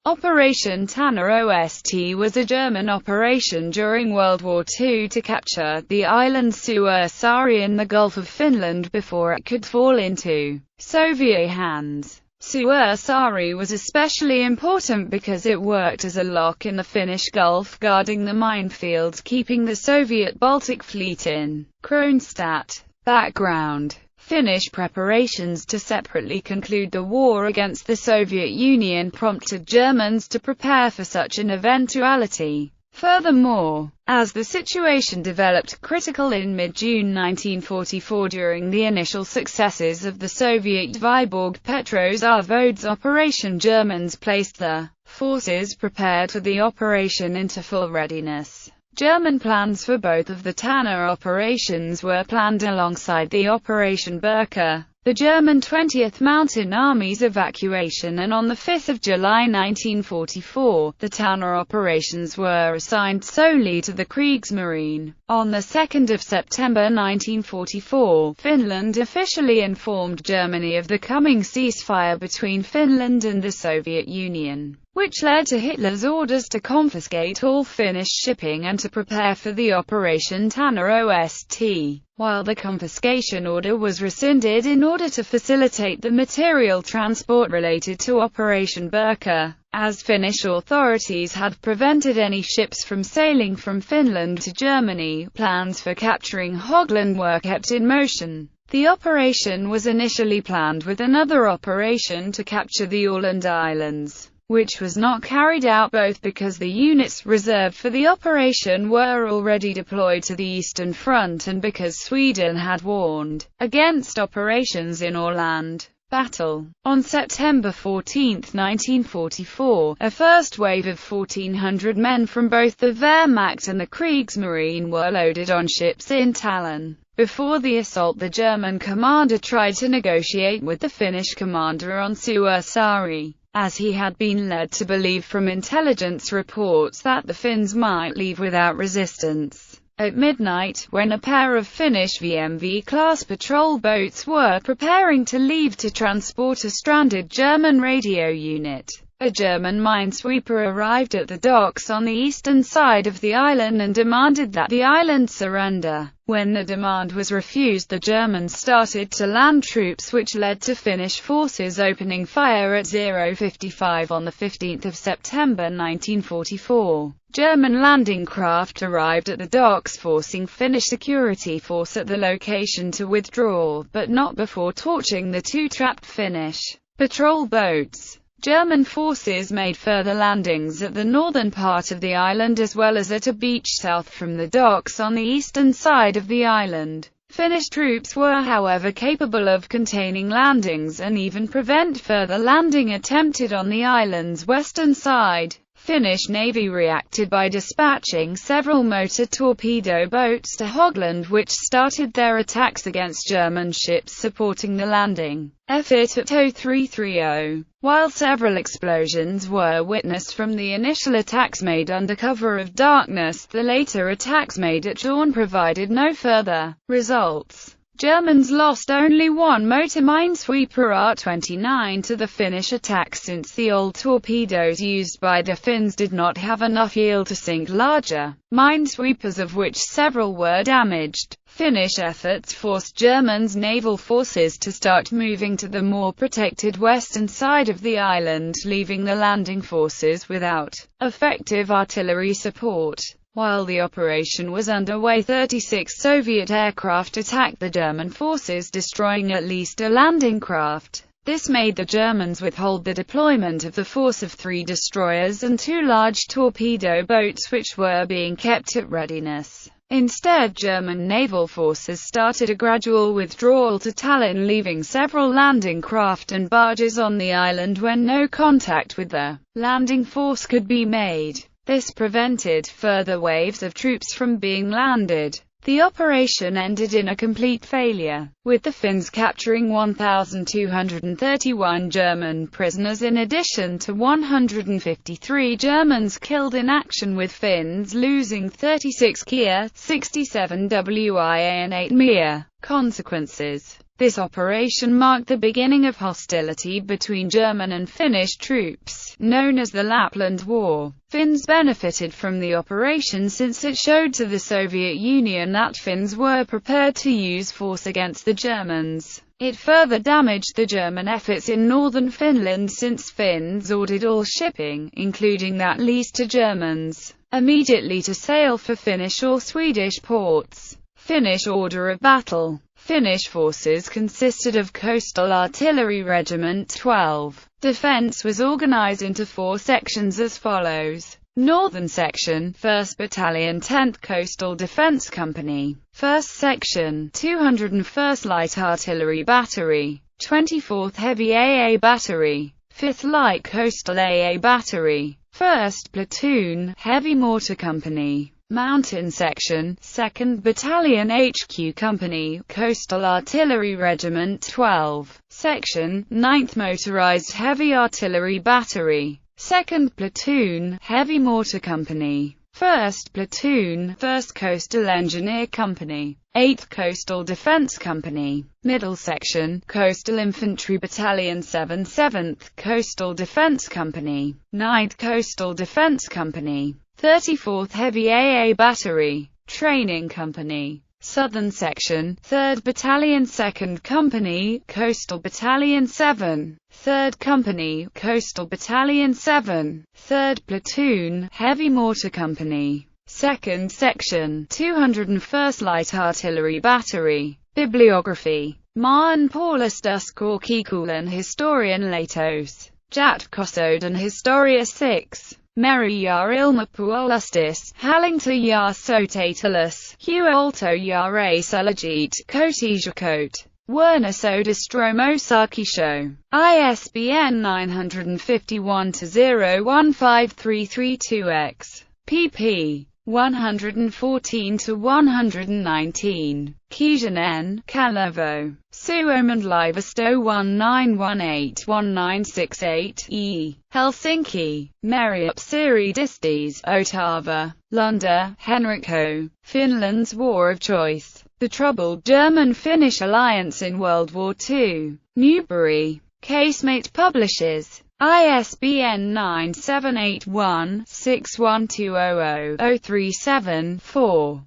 Operation Tanne Ost was a German operation during World War II to capture the island Suursaari in the Gulf of Finland before it could fall into Soviet hands. Suursaari was especially important because it worked as a lock in the Finnish Gulf, guarding the minefields keeping the Soviet Baltic Fleet in Kronstadt. Background: Finnish preparations to separately conclude the war against the Soviet Union prompted Germans to prepare for such an eventuality. Furthermore, as the situation developed critical in mid-June 1944 during the initial successes of the Soviet Vyborg Petrozavodsk operation, Germans placed the forces prepared for the operation into full readiness. German plans for both of the Tanne operations were planned alongside the Operation Berke, the German 20th Mountain Army's evacuation, and on 5 July 1944, the Tanne operations were assigned solely to the Kriegsmarine. On 2 September 1944, Finland officially informed Germany of the coming ceasefire between Finland and the Soviet Union, which led to Hitler's orders to confiscate all Finnish shipping and to prepare for the Operation Tanne Ost. While the confiscation order was rescinded in order to facilitate the material transport related to Operation Berke, as Finnish authorities had prevented any ships from sailing from Finland to Germany, plans for capturing Hogland were kept in motion. The operation was initially planned with another operation to capture the Åland Islands, which was not carried out both because the units reserved for the operation were already deployed to the Eastern Front and because Sweden had warned against operations in Åland. Battle. On September 14, 1944, a first wave of 1,400 men from both the Wehrmacht and the Kriegsmarine were loaded on ships in Tallinn. Before the assault, the German commander tried to negotiate with the Finnish commander on Suursaari, as he had been led to believe from intelligence reports that the Finns might leave without resistance. At midnight, when a pair of Finnish VMV-class patrol boats were preparing to leave to transport a stranded German radio unit, a German minesweeper arrived at the docks on the eastern side of the island and demanded that the island surrender. When the demand was refused, the Germans started to land troops, which led to Finnish forces opening fire at 0:55 on 15 September 1944. German landing craft arrived at the docks, forcing Finnish security force at the location to withdraw, but not before torching the two trapped Finnish patrol boats. German forces made further landings at the northern part of the island as well as at a beach south from the docks on the eastern side of the island. Finnish troops were, however, capable of containing landings and even prevent further landing attempted on the island's western side. Finnish Navy reacted by dispatching several motor torpedo boats to Hogland, which started their attacks against German ships supporting the landing effort at 0330. While several explosions were witnessed from the initial attacks made under cover of darkness, the later attacks made at dawn provided no further results. Germans lost only one motor minesweeper R-29 to the Finnish attack, since the old torpedoes used by the Finns did not have enough yield to sink larger minesweepers, of which several were damaged. Finnish efforts forced Germans' naval forces to start moving to the more protected western side of the island, leaving the landing forces without effective artillery support. While the operation was underway, 36 Soviet aircraft attacked the German forces, destroying at least a landing craft. This made the Germans withhold the deployment of the force of 3 destroyers and 2 large torpedo boats, which were being kept at readiness. Instead, German naval forces started a gradual withdrawal to Tallinn, leaving several landing craft and barges on the island when no contact with the landing force could be made. This prevented further waves of troops from being landed. The operation ended in a complete failure, with the Finns capturing 1,231 German prisoners in addition to 153 Germans killed in action, with Finns losing 36 killed, 67 WIA and 8 mere. Consequences: This operation marked the beginning of hostility between German and Finnish troops, known as the Lapland War. Finns benefited from the operation since it showed to the Soviet Union that Finns were prepared to use force against the Germans. It further damaged the German efforts in northern Finland since Finns ordered all shipping, including that leased to Germans, immediately to sail for Finnish or Swedish ports. Finnish order of battle. Finnish forces consisted of Coastal Artillery Regiment 12. Defense was organized into 4 sections as follows. Northern Section, 1st Battalion 10th Coastal Defense Company. 1st Section, 201st Light Artillery Battery. 24th Heavy AA Battery. 5th Light Coastal AA Battery. 1st Platoon, Heavy Mortar Company. Mountain Section, 2nd Battalion HQ Company, Coastal Artillery Regiment 12. Section, 9th Motorized Heavy Artillery Battery. 2nd Platoon, Heavy Mortar Company. 1st Platoon, 1st Coastal Engineer Company. 8th Coastal Defense Company. Middle Section, Coastal Infantry Battalion 7 7th Coastal Defense Company. 9th Coastal Defense Company. 34th Heavy AA Battery, Training Company. Southern Section, 3rd Battalion 2nd Company, Coastal Battalion 7. 3rd Company, Coastal Battalion 7. 3rd Platoon, Heavy Mortar Company. 2nd Section, 201st Light Artillery Battery. Bibliography. Maan Paulus-Korkeakulan Historian Latos. Jatkosodan Historia 6. Meri ja ilma puolustis, halinta ja sotatalus, huolto ja reisalajit, kotijakot. Werner Sodastromo-Sarkisho. ISBN 951-015332-X. pp. 114-119. Kijanen, Kalevo. Suomenlaivasto 1918-1968, Helsinki. Meriupseeri Distis, Otava. Lunda, Henrikko. Finland's War of Choice. The Troubled German-Finnish Alliance in World War II. Newbury. Casemate Publishers. ISBN 978161200-037-4.